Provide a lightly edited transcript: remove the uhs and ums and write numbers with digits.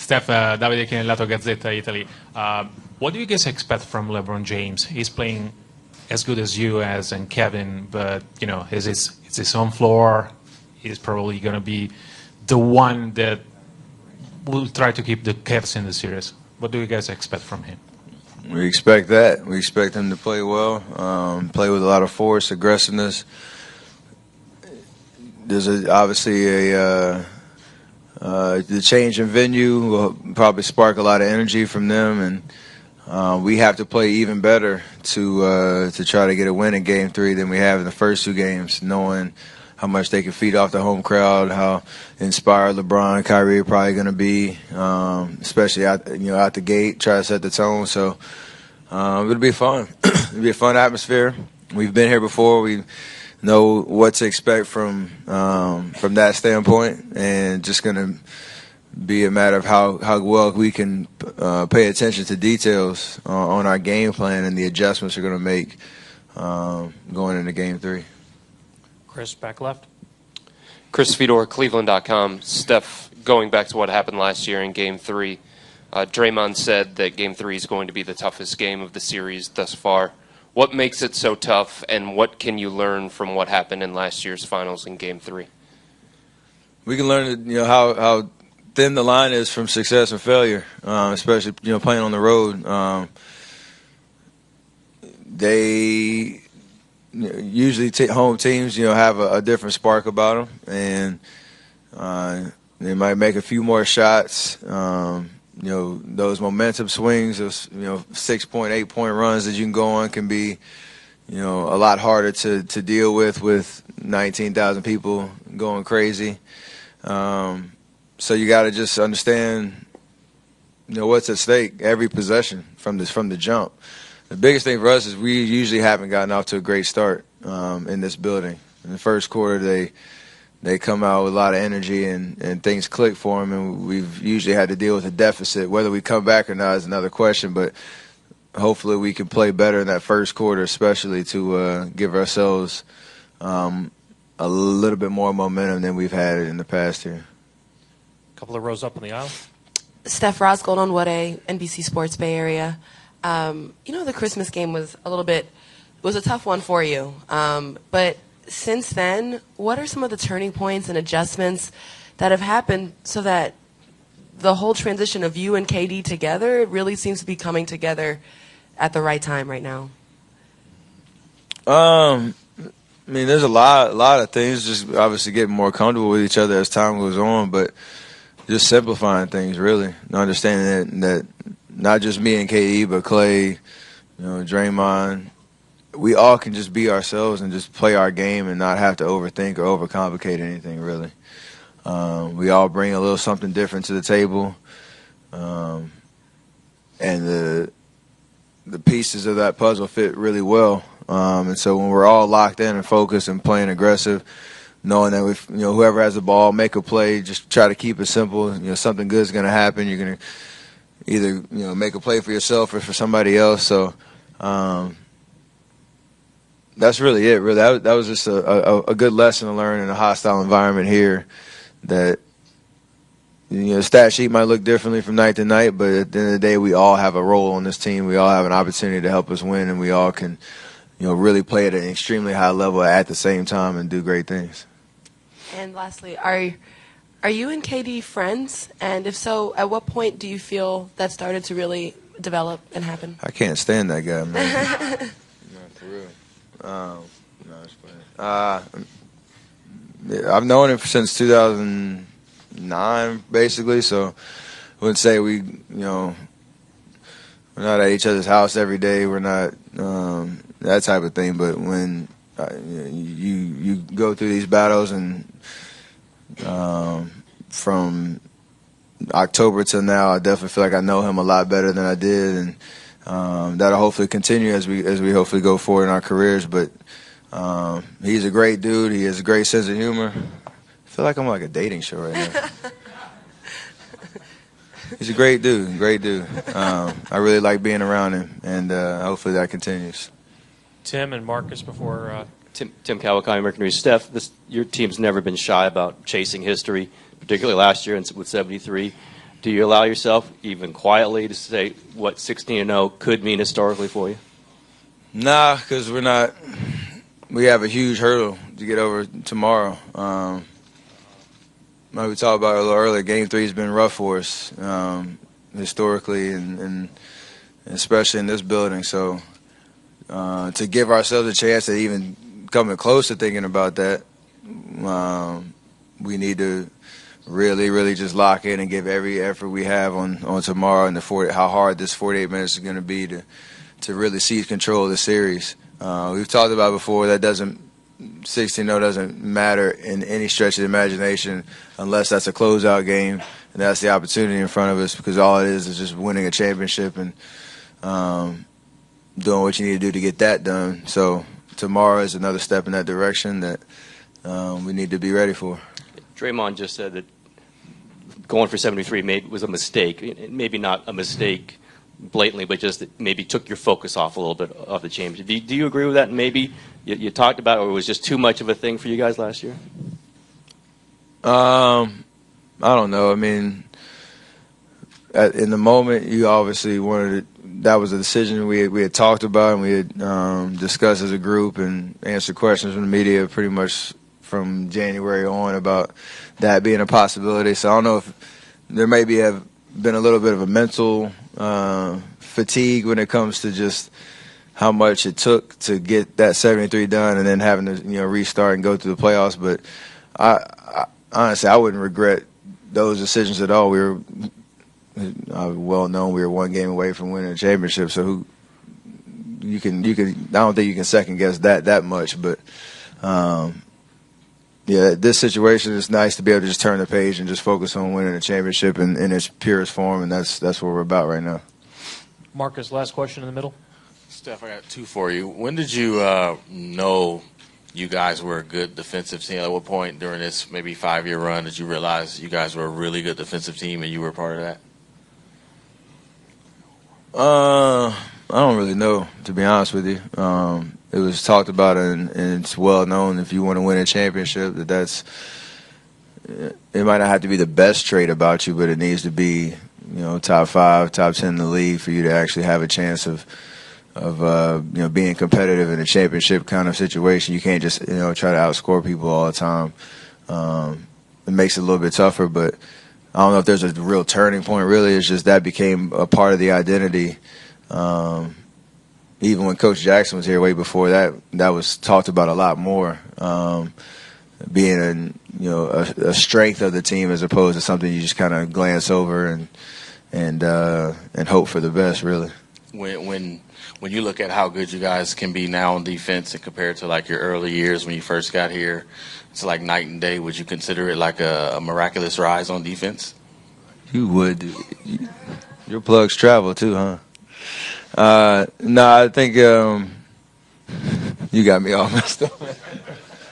Steph, Davide Chinellato, Gazzetta Italy. What do you guys expect from LeBron James? He's playing as good as you and Kevin, but it's his own floor. He's probably going to be the one that will try to keep the Cavs in the series. What do you guys expect from him? We expect that. We expect him to play well, play with a lot of force, aggressiveness. There's obviously the change in venue will probably spark a lot of energy from them, and we have to play even better to try to get a win in Game 3 than we have in the first two games, knowing how much they can feed off the home crowd, how inspired LeBron and Kyrie are probably going to be, especially out the gate, try to set the tone. So it'll be fun. It'll be a fun atmosphere. We've been here before. We know what to expect from that standpoint, and just going to be a matter of how well we can pay attention to details on our game plan and the adjustments we're going to make going into Game 3. Chris, back left. Chris Fedor, Cleveland.com. Steph, going back to what happened last year in Game 3, Draymond said that Game 3 is going to be the toughest game of the series thus far. What makes it so tough, and what can you learn from what happened in last year's finals in Game 3? We can learn, how thin the line is from success and failure, especially playing on the road. They usually home teams, have a different spark about them, and they might make a few more shots. Those momentum swings, those 6-point, 8-point runs that you can go on can be, a lot harder to deal with 19,000 people going crazy. So you got to just understand, what's at stake every possession from the jump. The biggest thing for us is we usually haven't gotten off to a great start in this building. In the first quarter, they come out with a lot of energy and things click for them, and we've usually had to deal with a deficit. Whether we come back or not is another question, but hopefully we can play better in that first quarter, especially to give ourselves a little bit more momentum than we've had in the past here. A couple of rows up on the aisle. Steph Ross, Golden Wode, NBC Sports Bay Area. The Christmas game was a tough one for you. But since then, what are some of the turning points and adjustments that have happened so that the whole transition of you and KD together really seems to be coming together at the right time right now? There's a lot of things, just obviously getting more comfortable with each other as time goes on, but just simplifying things, really. Understanding that not just me and KD, but Clay, Draymond, we all can just be ourselves and just play our game and not have to overthink or overcomplicate anything, really. We all bring a little something different to the table, and the pieces of that puzzle fit really well. And so when we're all locked in and focused and playing aggressive, knowing that whoever has the ball, make a play, just try to keep it simple. Something good is going to happen. You're going to either make a play for yourself or for somebody else. So that's really it. Really, that was just a good lesson to learn in a hostile environment here. That the stat sheet might look differently from night to night, but at the end of the day, we all have a role on this team. We all have an opportunity to help us win, and we all can really play at an extremely high level at the same time and do great things. And lastly, are you and KD friends? And if so, at what point do you feel that started to really develop and happen? I can't stand that guy, man. No, for real. No, it's funny. I've known him since 2009, basically. So I wouldn't say we're not at each other's house every day. We're not that type of thing. But when you go through these battles and from October till now, I definitely feel like I know him a lot better than I did, and that'll hopefully continue as we hopefully go forward in our careers. But he's a great dude. He has a great sense of humor. I feel like I'm like a dating show right now. He's a great dude. I really like being around him, and hopefully that continues. Tim and Marcus before. Tim Kawakami, American News. Steph, your team's never been shy about chasing history, particularly last year with 73. Do you allow yourself, even quietly, to say what 16-0 could mean historically for you? Nah, because we're not. We have a huge hurdle to get over tomorrow. Like we talked about a little earlier, Game 3 has been rough for us historically, and especially in this building. So to give ourselves a chance to even coming close to thinking about that, we need to really, really just lock in and give every effort we have on tomorrow and how hard this 48 minutes is going to be to really seize control of the series. We've talked about before that 16-0 doesn't matter in any stretch of the imagination unless that's a closeout game and that's the opportunity in front of us, because all it is just winning a championship and doing what you need to do to get that done. So tomorrow is another step in that direction that we need to be ready for. Draymond just said that going for 73 maybe was a mistake. Maybe not a mistake blatantly, but just that maybe took your focus off a little bit of the championship. Do you agree with that? Maybe you talked about it, or it was just too much of a thing for you guys last year? I don't know. I mean, in the moment, you obviously wanted it. That was a decision we had talked about and we had discussed as a group and answered questions from the media pretty much from January on about that being a possibility. So I don't know if there maybe have been a little bit of a mental fatigue when it comes to just how much it took to get that 73 done and then having to restart and go through the playoffs. But I honestly, I wouldn't regret those decisions at all. We were well known. We were one game away from winning a championship. So you can. I don't think you can second guess that much. But yeah, this situation is nice to be able to just turn the page and just focus on winning a championship in its purest form, and that's what we're about right now. Marcus, last question in the middle. Steph, I got two for you. When did you know you guys were a good defensive team? At what point during this maybe 5-year run did you realize you guys were a really good defensive team and you were a part of that? I don't really know, to be honest with you. It was talked about and it's well known if you want to win a championship that's it might not have to be the best trait about you, but it needs to be top 5, top 10 in the league for you to actually have a chance of being competitive in a championship kind of situation. You can't just try to outscore people all the time. It makes it a little bit tougher, but I don't know if there's a real turning point. Really, it's just that became a part of the identity. Even when Coach Jackson was here way before that was talked about a lot more. Being a strength of the team as opposed to something you just kind of glance over and hope for the best. Really. When you look at how good you guys can be now on defense and compared to like your early years when you first got here, it's like night and day. Would you consider it like a miraculous rise on defense? You would. Your plugs travel too, huh? No, I think you got me all messed up.